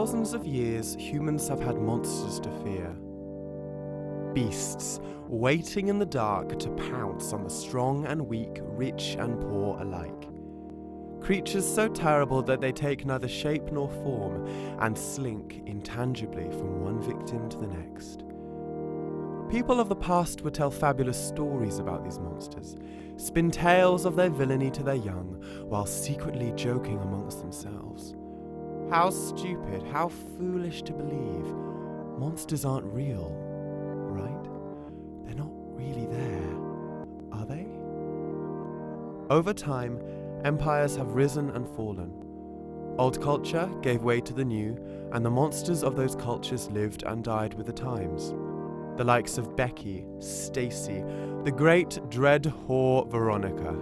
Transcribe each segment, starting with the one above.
thousands of years, humans have had monsters to fear. Beasts, waiting in the dark to pounce on the strong and weak, rich and poor alike. Creatures so terrible that they take neither shape nor form and slink intangibly from one victim to the next. People of the past would tell fabulous stories about these monsters, spin tales of their villainy to their young, while secretly joking amongst themselves. How stupid, how foolish to believe. Monsters aren't real, right? They're not really there, are they? Over time, empires have risen and fallen. Old culture gave way to the new, and the monsters of those cultures lived and died with the times. The likes of Becky, Stacy, the great dread whore Veronica.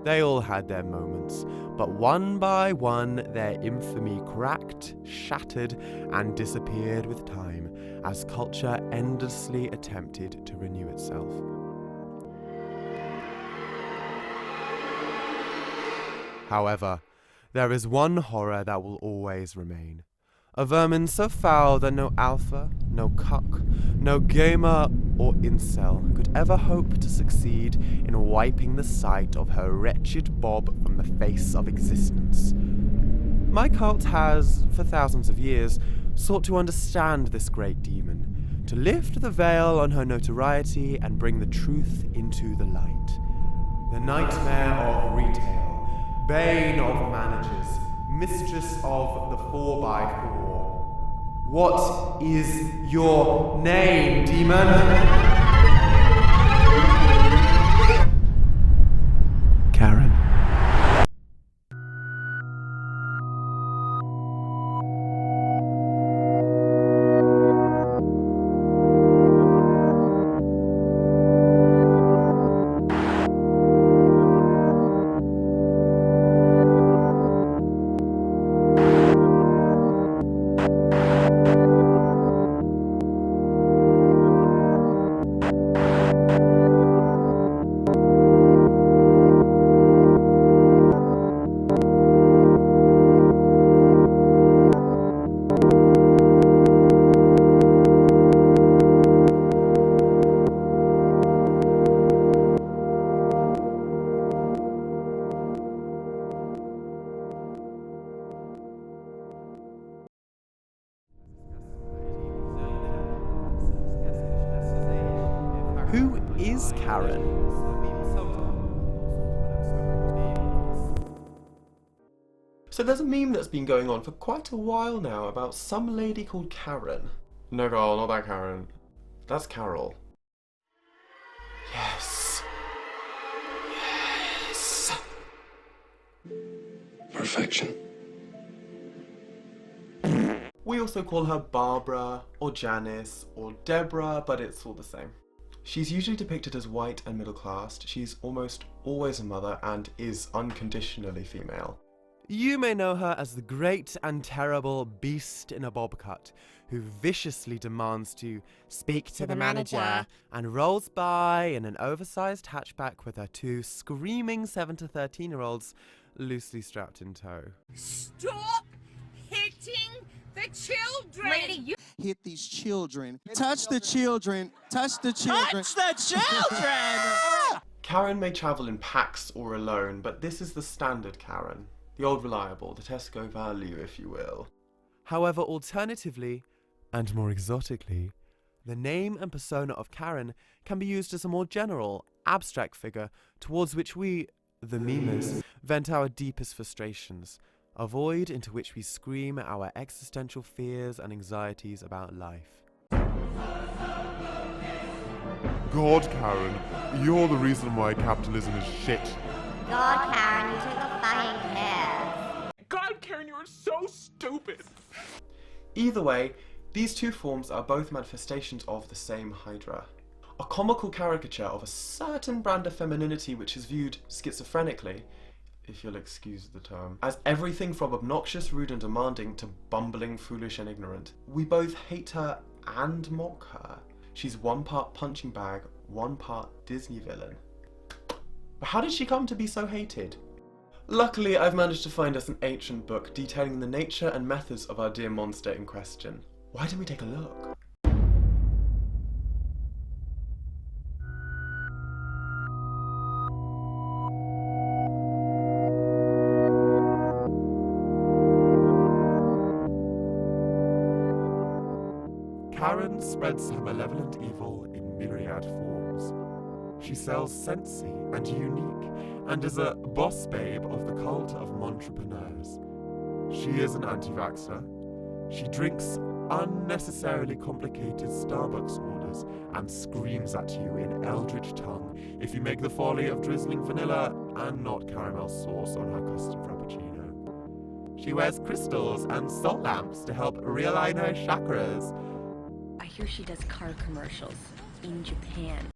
They all had their moments, but one by one their infamy cracked, shattered, and disappeared with time as culture endlessly attempted to renew itself. However, there is one horror that will always remain. A vermin so foul that no alpha, no cuck, no gamer or incel could ever hope to succeed in wiping the sight of her wretched bob from the face of existence. My cult has, for thousands of years, sought to understand this great demon, to lift the veil on her notoriety and bring the truth into the light. The nightmare of retail, bane of managers, mistress of the 4x4. What is your name, demon? Karen. Who is Karen? So there's a meme that's been going on for quite a while now about some lady called Karen. No girl, not that Karen. That's Carol. Yes. Yes. Perfection. We also call her Barbara, or Janice, or Deborah, but it's all the same. She's usually depicted as white and middle class. She's almost always a mother and is unconditionally female. You may know her as the great and terrible beast in a bob cut, who viciously demands to speak to the manager and rolls by in an oversized hatchback with her two screaming 7 to 13-year-olds loosely strapped in tow. Stop hitting the children! Lady, you hit these children. Touch the children. Touch the children. touch the children! Karen may travel in packs or alone, but this is the standard Karen. The old reliable, the Tesco value, if you will. However, alternatively, and more exotically, the name and persona of Karen can be used as a more general, abstract figure towards which we, the memers, vent our deepest frustrations, a void into which we scream our existential fears and anxieties about life. God, Karen, you're the reason why capitalism is shit. God, Karen, you took a fucking piss. God, Karen, you are so stupid. Either way, these two forms are both manifestations of the same hydra. A comical caricature of a certain brand of femininity which is viewed schizophrenically, if you'll excuse the term, as everything from obnoxious, rude and demanding to bumbling, foolish and ignorant. We both hate her and mock her. She's one part punching bag, one part Disney villain. But how did she come to be so hated? Luckily, I've managed to find us an ancient book detailing the nature and methods of our dear monster in question. Why don't we take a look? Karen spreads her malevolent evil in myriad forms. She sells scentsy and younique and is a boss babe of the cult of entrepreneurs. She is an antivaxxer. She drinks unnecessarily complicated Starbucks orders and screams at you in eldritch tongue if you make the folly of drizzling vanilla and not caramel sauce on her custom frappuccino. She wears crystals and salt lamps to help realign her chakras. I hear she does car commercials in Japan.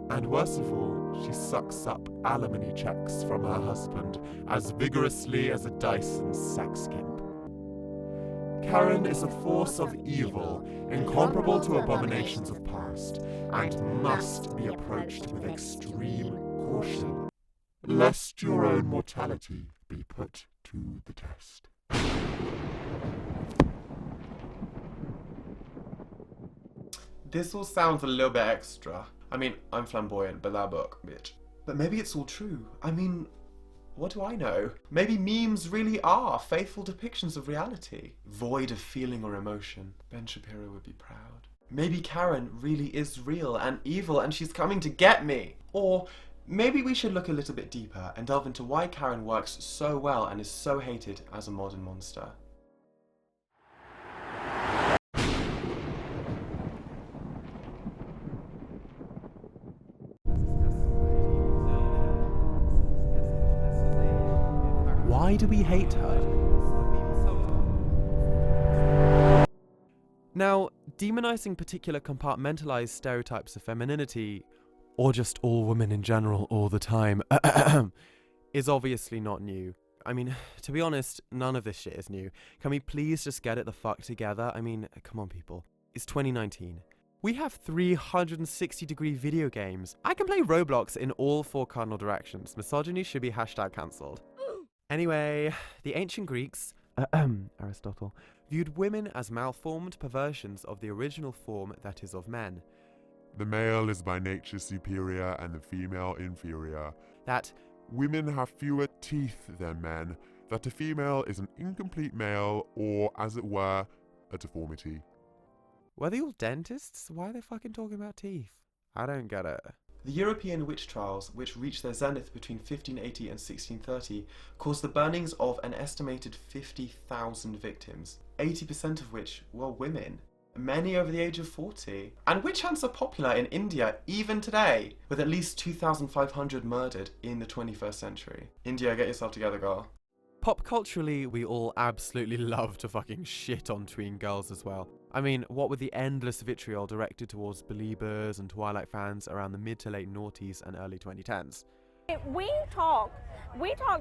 And worst of all, she sucks up alimony checks from her husband as vigorously as a Dyson sex gimp. Karen is a force of evil, incomparable to abominations of past, and must be approached with extreme caution, lest your own mortality be put to the test. This all sounds a little bit extra. I mean, I'm flamboyant, but that book, bitch. But maybe it's all true. I mean, what do I know? Maybe memes really are faithful depictions of reality, void of feeling or emotion. Ben Shapiro would be proud. Maybe Karen really is real and evil and she's coming to get me. Or maybe we should look a little bit deeper and delve into why Karen works so well and is so hated as a modern monster. Why do we hate her? Now, demonizing particular compartmentalized stereotypes of femininity, or just all women in general all the time, is obviously not new. I mean, to be honest, none of this shit is new. Can we please just get it the fuck together? I mean, come on people. It's 2019. We have 360-degree video games. I can play Roblox in all 4 cardinal directions. Misogyny should be #cancelled. Anyway, the ancient Greeks, Aristotle, viewed women as malformed perversions of the original form that is of men. The male is by nature superior and the female inferior. That Women have fewer teeth than men, that a female is an incomplete male or, as it were, a deformity. were they all dentists? Why are they fucking talking about teeth? I don't get it. The European witch trials, which reached their zenith between 1580 and 1630, caused the burnings of an estimated 50,000 victims, 80% of which were women, many over the age of 40. And witch hunts are popular in India even today, with at least 2,500 murdered in the 21st century. India, get yourself together, girl. Pop culturally, we all absolutely love to fucking shit on tween girls as well. I mean, what with the endless vitriol directed towards Beliebers and Twilight fans around the mid to late noughties and early 2010s. We talk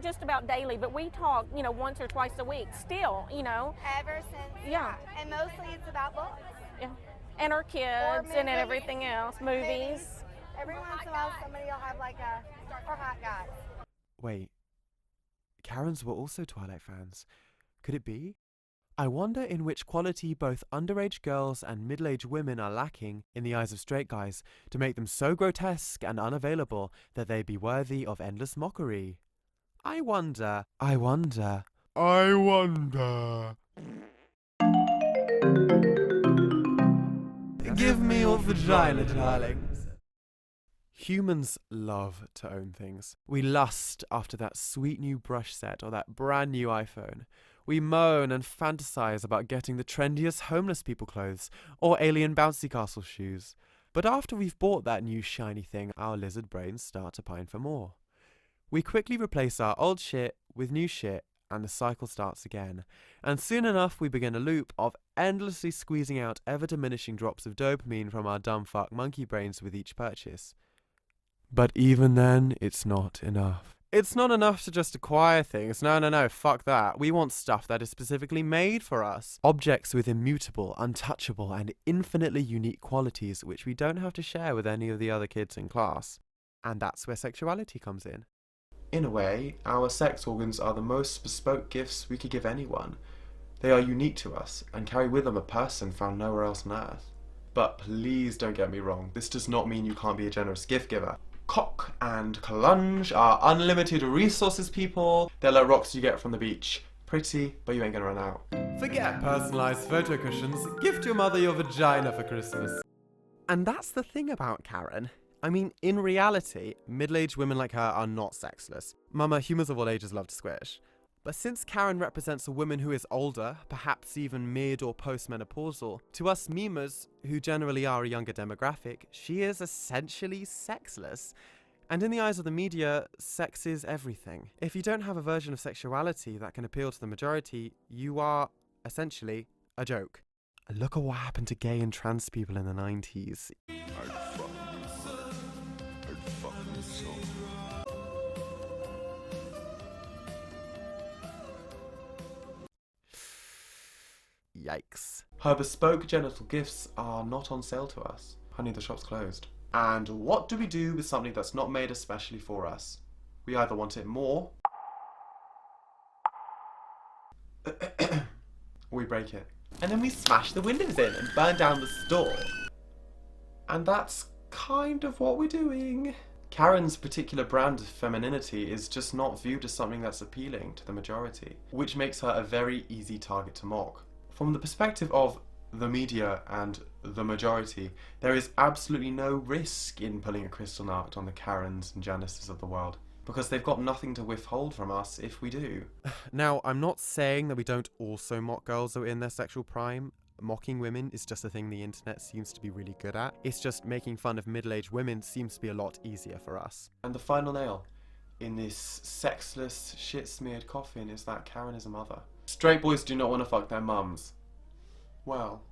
just about daily, but we talk, once or twice a week still, Ever since. Yeah. And mostly it's about books. Yeah. And our kids and everything else, movies. Every once in a while somebody will have or hot guys. Wait, Karens were also Twilight fans. Could it be? I wonder in which quality both underage girls and middle-aged women are lacking in the eyes of straight guys to make them so grotesque and unavailable that they be worthy of endless mockery. I wonder. Give me your vagina, darlings. Humans love to own things. We lust after that sweet new brush set or that brand new iPhone. We moan and fantasize about getting the trendiest homeless people clothes or alien bouncy castle shoes. But after we've bought that new shiny thing, our lizard brains start to pine for more. We quickly replace our old shit with new shit, and the cycle starts again. And soon enough, we begin a loop of endlessly squeezing out ever-diminishing drops of dopamine from our dumb fuck monkey brains with each purchase. But even then, it's not enough. It's not enough to just acquire things. No, fuck that. We want stuff that is specifically made for us. Objects with immutable, untouchable, and infinitely unique qualities which we don't have to share with any of the other kids in class. And that's where sexuality comes in. In a way, our sex organs are the most bespoke gifts we could give anyone. They are unique to us and carry with them a person found nowhere else on earth. But please don't get me wrong, this does not mean you can't be a generous gift giver. Cock and clunge are unlimited resources, people. They're like rocks you get from the beach. Pretty, but you ain't gonna run out. Forget personalised photo cushions. Gift your mother your vagina for Christmas. And that's the thing about Karen. I mean, in reality, middle-aged women like her are not sexless. Mama, humans of all ages love to squish. But since Karen represents a woman who is older, perhaps even mid or post-menopausal, to us memers, who generally are a younger demographic, she is essentially sexless. And in the eyes of the media, sex is everything. If you don't have a version of sexuality that can appeal to the majority, you are, essentially, a joke. Look at what happened to gay and trans people in the 90s. Yikes. Her bespoke genital gifts are not on sale to us. Honey, the shop's closed. And what do we do with something that's not made especially for us? We either want it more, or we break it. And then we smash the windows in and burn down the store. And that's kind of what we're doing. Karen's particular brand of femininity is just not viewed as something that's appealing to the majority, which makes her a very easy target to mock. From the perspective of the media and the majority, there is absolutely no risk in pulling a crystal knot on the Karens and Janices of the world, because they've got nothing to withhold from us if we do. Now, I'm not saying that we don't also mock girls who are in their sexual prime. Mocking women is just a thing the internet seems to be really good at. It's just making fun of middle-aged women seems to be a lot easier for us. And the final nail in this sexless, shit-smeared coffin is that Karen is a mother. Straight boys do not want to fuck their mums. Well.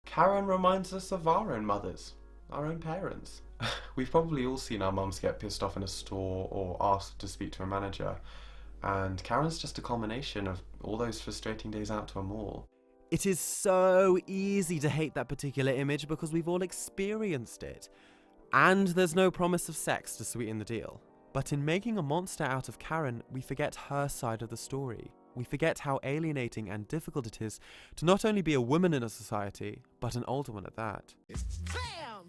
Karen reminds us of our own mothers, our own parents. We've probably all seen our mums get pissed off in a store or asked to speak to a manager, and Karen's just a culmination of all those frustrating days out to a mall. It is so easy to hate that particular image because we've all experienced it. And there's no promise of sex to sweeten the deal. But in making a monster out of Karen, we forget her side of the story. We forget how alienating and difficult it is to not only be a woman in a society, but an older one at that. Bam!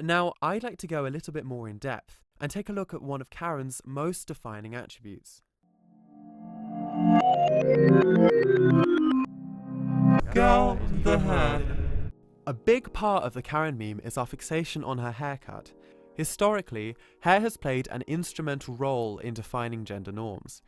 Now, I'd like to go a little bit more in depth and take a look at one of Karen's most defining attributes. Girl, the hair. A big part of the Karen meme is our fixation on her haircut. Historically, hair has played an instrumental role in defining gender norms.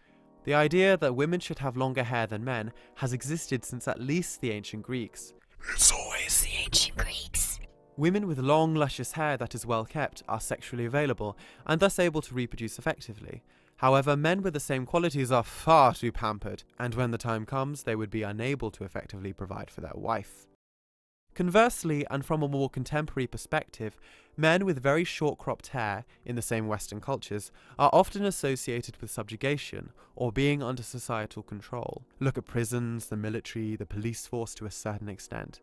The idea that women should have longer hair than men has existed since at least the ancient Greeks. It's always the ancient Greeks. Women with long, luscious hair that is well kept are sexually available and thus able to reproduce effectively. However, men with the same qualities are far too pampered, and when the time comes, they would be unable to effectively provide for their wife. Conversely, and from a more contemporary perspective, men with very short cropped hair, in the same Western cultures, are often associated with subjugation, or being under societal control. Look at prisons, the military, the police force to a certain extent.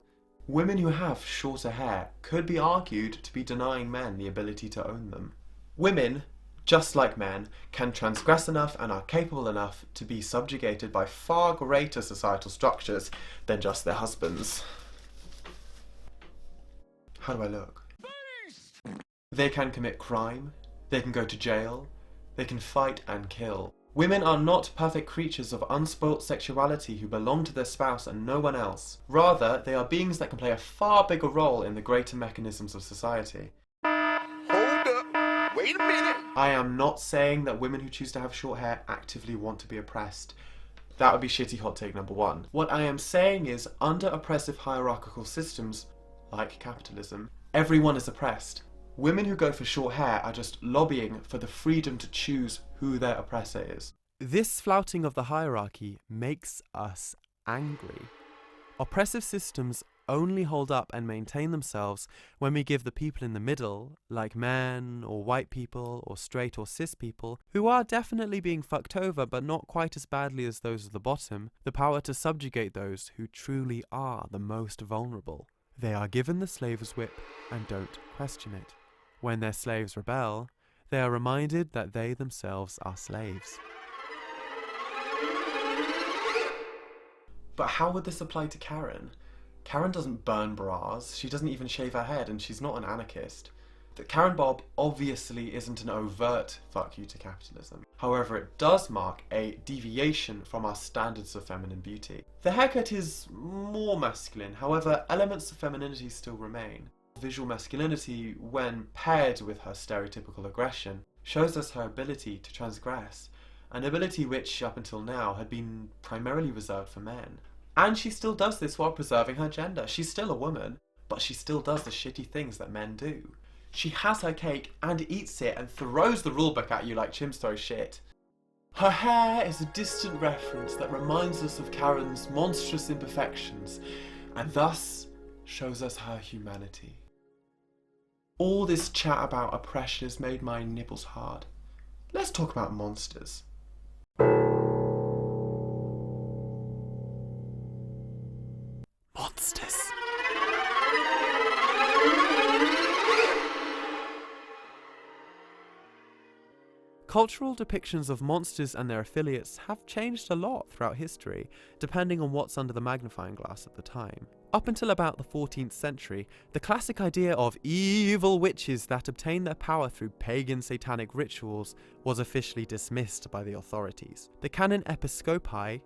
Women who have shorter hair could be argued to be denying men the ability to own them. Women, just like men, can transgress enough and are capable enough to be subjugated by far greater societal structures than just their husbands. How do I look? They can commit crime, they can go to jail, they can fight and kill. Women are not perfect creatures of unspoilt sexuality who belong to their spouse and no one else. Rather, they are beings that can play a far bigger role in the greater mechanisms of society. Hold up, wait a minute. I am not saying that women who choose to have short hair actively want to be oppressed. That would be shitty hot take number one. What I am saying is, under oppressive hierarchical systems, like capitalism, everyone is oppressed. Women who go for short hair are just lobbying for the freedom to choose who their oppressor is. This flouting of the hierarchy makes us angry. Oppressive systems only hold up and maintain themselves when we give the people in the middle, like men or white people or straight or cis people, who are definitely being fucked over but not quite as badly as those at the bottom, the power to subjugate those who truly are the most vulnerable. They are given the slave's whip and don't question it. When their slaves rebel, they are reminded that they themselves are slaves. But how would this apply to Karen? Karen doesn't burn bras, she doesn't even shave her head, and she's not an anarchist. That Karen Bob obviously isn't an overt fuck you to capitalism. However, it does mark a deviation from our standards of feminine beauty. The haircut is more masculine, however, elements of femininity still remain. Visual masculinity, when paired with her stereotypical aggression, shows us her ability to transgress, an ability which, up until now, had been primarily reserved for men. And she still does this while preserving her gender. She's still a woman, but she still does the shitty things that men do. She has her cake and eats it and throws the rulebook at you like chimps throw shit. Her hair is a distant reference that reminds us of Karen's monstrous imperfections, and thus shows us her humanity. All this chat about oppression has made my nipples hard. Let's talk about monsters. Monsters. Cultural depictions of monsters and their affiliates have changed a lot throughout history, depending on what's under the magnifying glass at the time. Up until about the 14th century, the classic idea of evil witches that obtain their power through pagan satanic rituals was officially dismissed by the authorities. The canon Episcopi?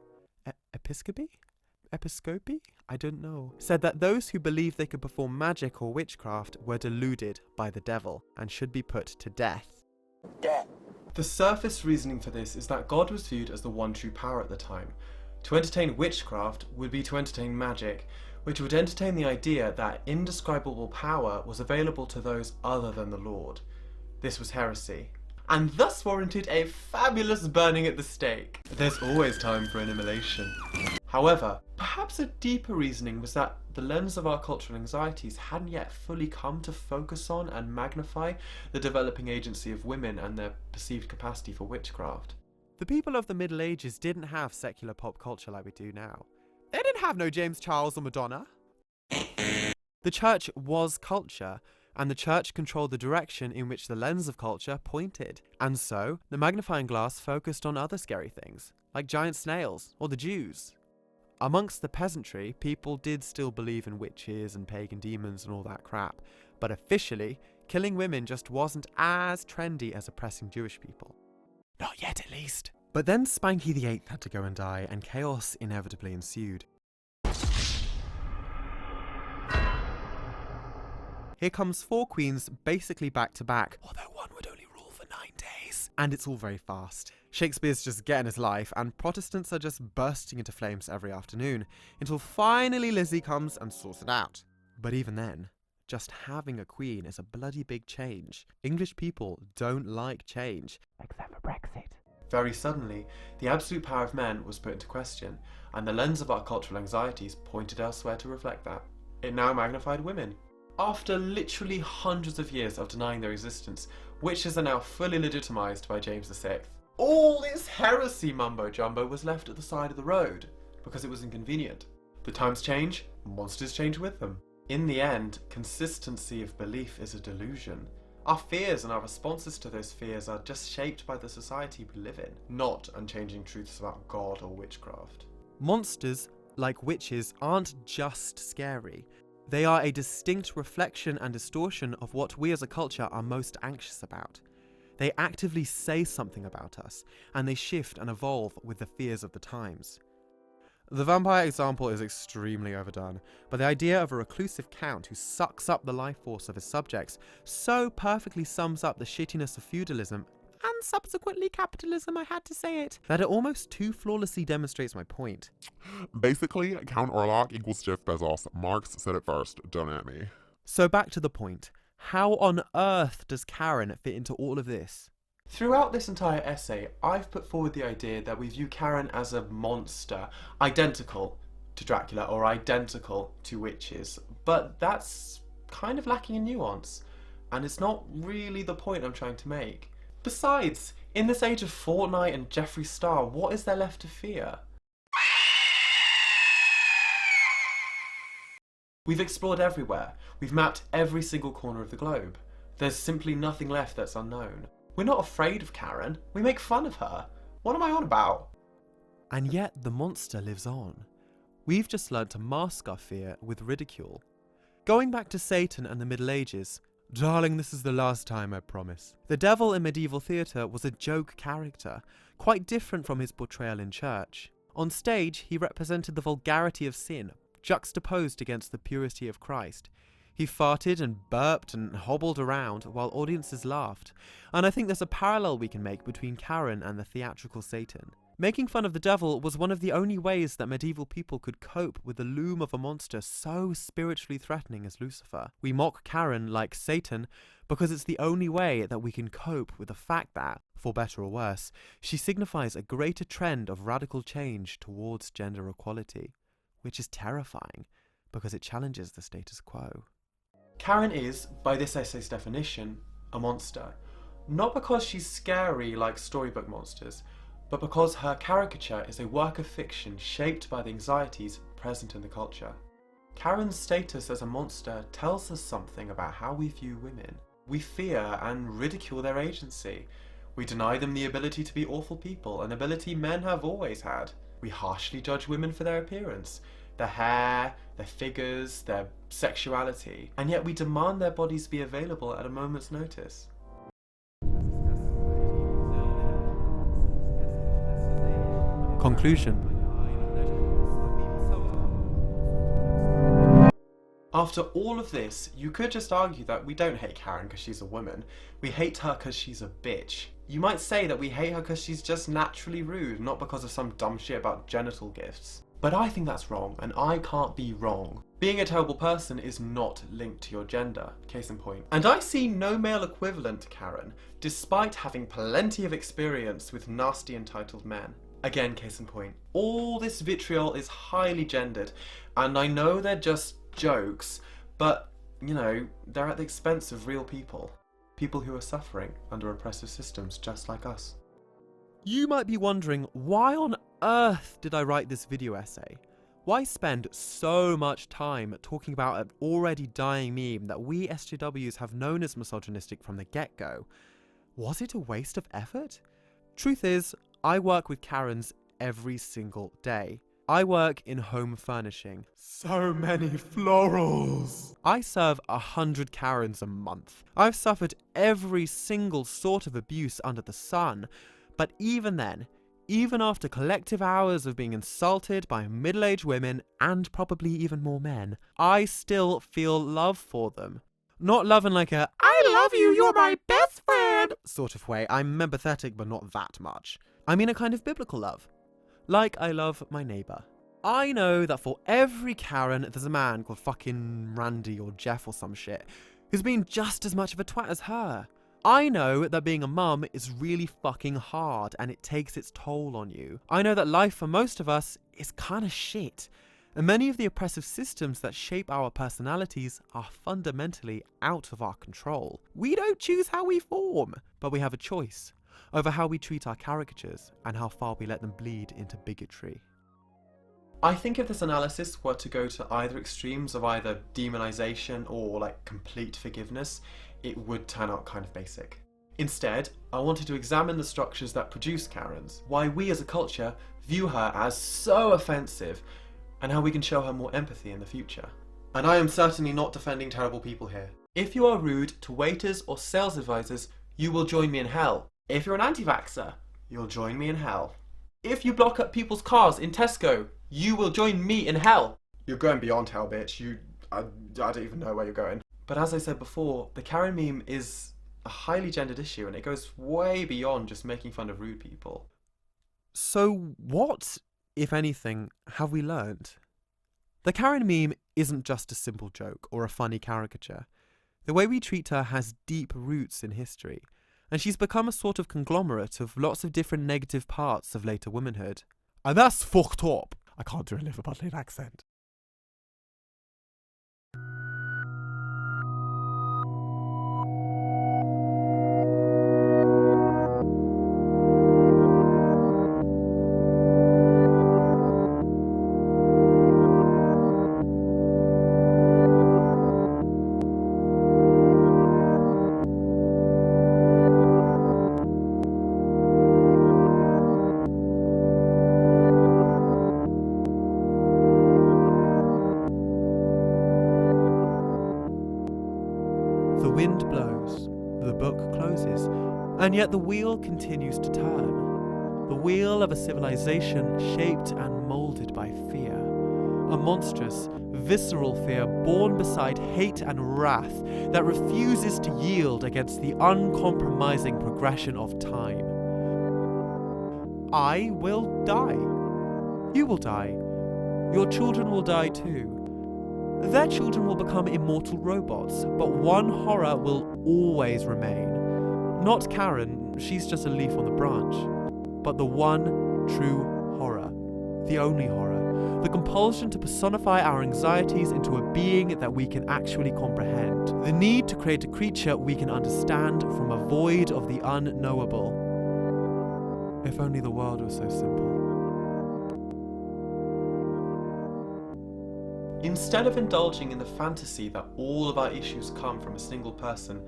I don't know. Said that those who believed they could perform magic or witchcraft were deluded by the devil and should be put to death. The surface reasoning for this is that God was viewed as the one true power at the time. To entertain witchcraft would be to entertain magic, which would entertain the idea that indescribable power was available to those other than the Lord. This was heresy, and thus warranted a fabulous burning at the stake. There's always time for an immolation. However, perhaps a deeper reasoning was that the lens of our cultural anxieties hadn't yet fully come to focus on and magnify the developing agency of women and their perceived capacity for witchcraft. The people of the Middle Ages didn't have secular pop culture like we do now. They didn't have no James Charles or Madonna. The church was culture, and the church controlled the direction in which the lens of culture pointed. And so, the magnifying glass focused on other scary things, like giant snails or the Jews. Amongst the peasantry, people did still believe in witches and pagan demons and all that crap, but officially, killing women just wasn't as trendy as oppressing Jewish people. Not yet, at least. But then Spanky the Eighth had to go and die, and chaos inevitably ensued. Here comes 4 queens basically back to back, although one would only rule for 9 days. And it's all very fast. Shakespeare's just getting his life, and Protestants are just bursting into flames every afternoon, until finally Lizzie comes and sorts it out. But even then, just having a queen is a bloody big change. English people don't like change, except for Brexit. Very suddenly, the absolute power of men was put into question, and the lens of our cultural anxieties pointed elsewhere to reflect that. It now magnified women. After literally hundreds of years of denying their existence, witches are now fully legitimised by James VI. All this heresy mumbo-jumbo was left at the side of the road, because it was inconvenient. The times change, monsters change with them. In the end, consistency of belief is a delusion. Our fears and our responses to those fears are just shaped by the society we live in, not unchanging truths about God or witchcraft. Monsters, like witches, aren't just scary. They are a distinct reflection and distortion of what we as a culture are most anxious about. They actively say something about us, and they shift and evolve with the fears of the times. The vampire example is extremely overdone, but the idea of a reclusive count who sucks up the life force of his subjects so perfectly sums up the shittiness of feudalism, and subsequently capitalism, I had to say it, that it almost too flawlessly demonstrates my point. Basically, Count Orlok equals Jeff Bezos. Marx said it first, don't at me. So back to the point. How on earth does Karen fit into all of this? Throughout this entire essay, I've put forward the idea that we view Karen as a monster, identical, to Dracula or identical to witches, but that's kind of lacking in nuance, and it's not really the point I'm trying to make. Besides, in this age of Fortnite and Jeffree Star, what is there left to fear? We've explored everywhere. We've mapped every single corner of the globe. There's simply nothing left that's unknown. We're not afraid of Karen. We make fun of her. What am I on about? And yet the monster lives on. We've just learned to mask our fear with ridicule. Going back to Satan and the Middle Ages, darling, this is the last time, I promise. The devil in medieval theatre was a joke character, quite different from his portrayal in church. On stage, he represented the vulgarity of sin, juxtaposed against the purity of Christ. He farted and burped and hobbled around while audiences laughed, and I think there's a parallel we can make between Karen and the theatrical Satan. Making fun of the devil was one of the only ways that medieval people could cope with the loom of a monster so spiritually threatening as Lucifer. We mock Karen like Satan because it's the only way that we can cope with the fact that, for better or worse, she signifies a greater trend of radical change towards gender equality, which is terrifying because it challenges the status quo. Karen is, by this essay's definition, a monster. Not because she's scary like storybook monsters, but because her caricature is a work of fiction shaped by the anxieties present in the culture. Karen's status as a monster tells us something about how we view women. We fear and ridicule their agency. We deny them the ability to be awful people, an ability men have always had. We harshly judge women for their appearance, their hair, their figures, their sexuality, and yet we demand their bodies be available at a moment's notice. Conclusion. After all of this, you could just argue that we don't hate Karen because she's a woman. We hate her because she's a bitch. You might say that we hate her because she's just naturally rude, not because of some dumb shit about genital gifts. But I think that's wrong, and I can't be wrong. Being a terrible person is not linked to your gender, case in point. And I see no male equivalent to Karen, despite having plenty of experience with nasty entitled men. Again, case in point. All this vitriol is highly gendered, and I know they're just jokes, but, you know, they're at the expense of real people. People who are suffering under oppressive systems just like us. You might be wondering, why on earth did I write this video essay? Why spend so much time talking about an already dying meme that we SJWs have known as misogynistic from the get-go? Was it a waste of effort? Truth is, I work with Karens every single day. I work in home furnishing. So many florals. I serve 100 Karens a month. I've suffered every single sort of abuse under the sun. But even then, even after collective hours of being insulted by middle-aged women and probably even more men, I still feel love for them. Not love in like a, I love you, you're my best friend sort of way. I'm empathetic, but not that much. I mean a kind of biblical love. Like I love my neighbour. I know that for every Karen, there's a man called fucking Randy or Jeff or some shit who's been just as much of a twat as her. I know that being a mum is really fucking hard and it takes its toll on you. I know that life for most of us is kinda shit. And many of the oppressive systems that shape our personalities are fundamentally out of our control. We don't choose how we form, but we have a choice over how we treat our caricatures and how far we let them bleed into bigotry. I think if this analysis were to go to either extremes of either demonization or like complete forgiveness, it would turn out kind of basic. Instead, I wanted to examine the structures that produce Karens, why we as a culture view her as so offensive, and how we can show her more empathy in the future. And I am certainly not defending terrible people here. If you are rude to waiters or sales advisors, you will join me in hell. If you're an antivaxxer, you'll join me in hell. If you block up people's cars in Tesco, you will join me in hell. You're going beyond hell, bitch. I don't even know where you're going. But as I said before, the Karen meme is a highly gendered issue and it goes way beyond just making fun of rude people. So what, if anything, have we learned? The Karen meme isn't just a simple joke or a funny caricature. The way we treat her has deep roots in history, and she's become a sort of conglomerate of lots of different negative parts of later womanhood. And that's fucked up. I can't do a Liverpudlian accent. The wind blows, the book closes, and yet the wheel continues to turn. The wheel of a civilization shaped and moulded by fear. A monstrous, visceral fear born beside hate and wrath that refuses to yield against the uncompromising progression of time. I will die. You will die. Your children will die too. Their children will become immortal robots, but one horror will always remain. Not Karen, she's just a leaf on the branch, but the one true horror, the only horror, the compulsion to personify our anxieties into a being that we can actually comprehend, the need to create a creature we can understand from a void of the unknowable. If only the world was so simple. Instead of indulging in the fantasy that all of our issues come from a single person,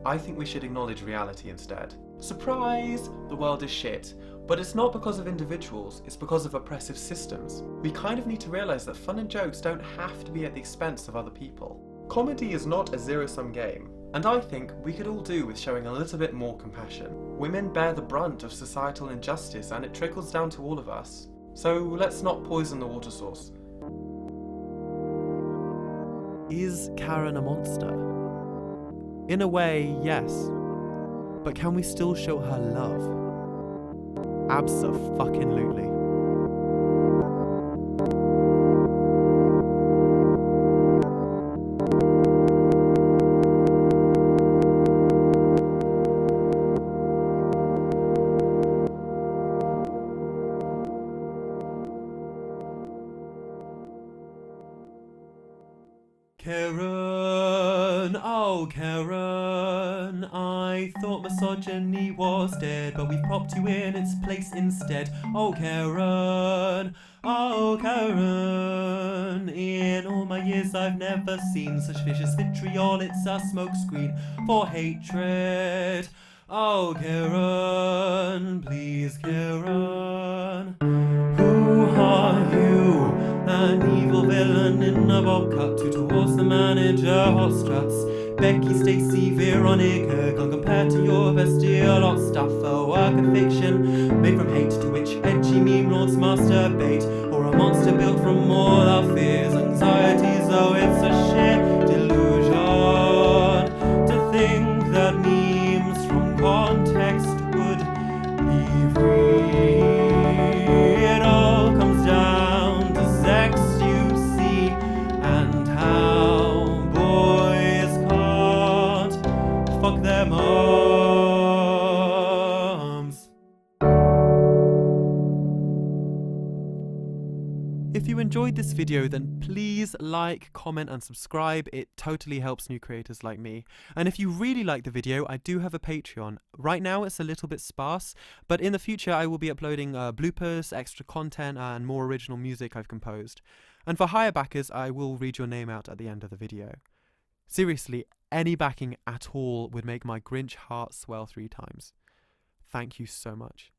I think we should acknowledge reality instead. Surprise! The world is shit. But it's not because of individuals, it's because of oppressive systems. We kind of need to realise that fun and jokes don't have to be at the expense of other people. Comedy is not a zero-sum game, and I think we could all do with showing a little bit more compassion. Women bear the brunt of societal injustice and it trickles down to all of us. So let's not poison the water source. Is Karen a monster? In a way, yes. But can we still show her love? Abso-fucking-lutely. Karen, oh Karen, I thought misogyny was dead, but we've propped you in its place instead. Oh Karen, in all my years I've never seen such vicious vitriol, it's a smokescreen for hatred. Oh Karen, please Karen, who are you? An evil villain in a bob cut, two towards the manager, hot struts. Becky, Stacy, Veronica, can't compare to your best deal lot stuff. A work of fiction made from hate to which edgy meme lords masturbate, or a monster built from all our fears, anxieties. Oh, it's a shit delusion to think that memes from context would be free. It all comes down to sex, you see, and how boys can't fuck their moms. If you enjoyed this video, then please like, comment and subscribe. It totally helps new creators like me. And if you really like the video, I do have a Patreon. Right now it's a little bit sparse, but in the future I will be uploading bloopers, extra content and more original music I've composed. And for higher backers, I will read your name out at the end of the video. Seriously, any backing at all would make my Grinch heart swell 3 times. Thank you so much.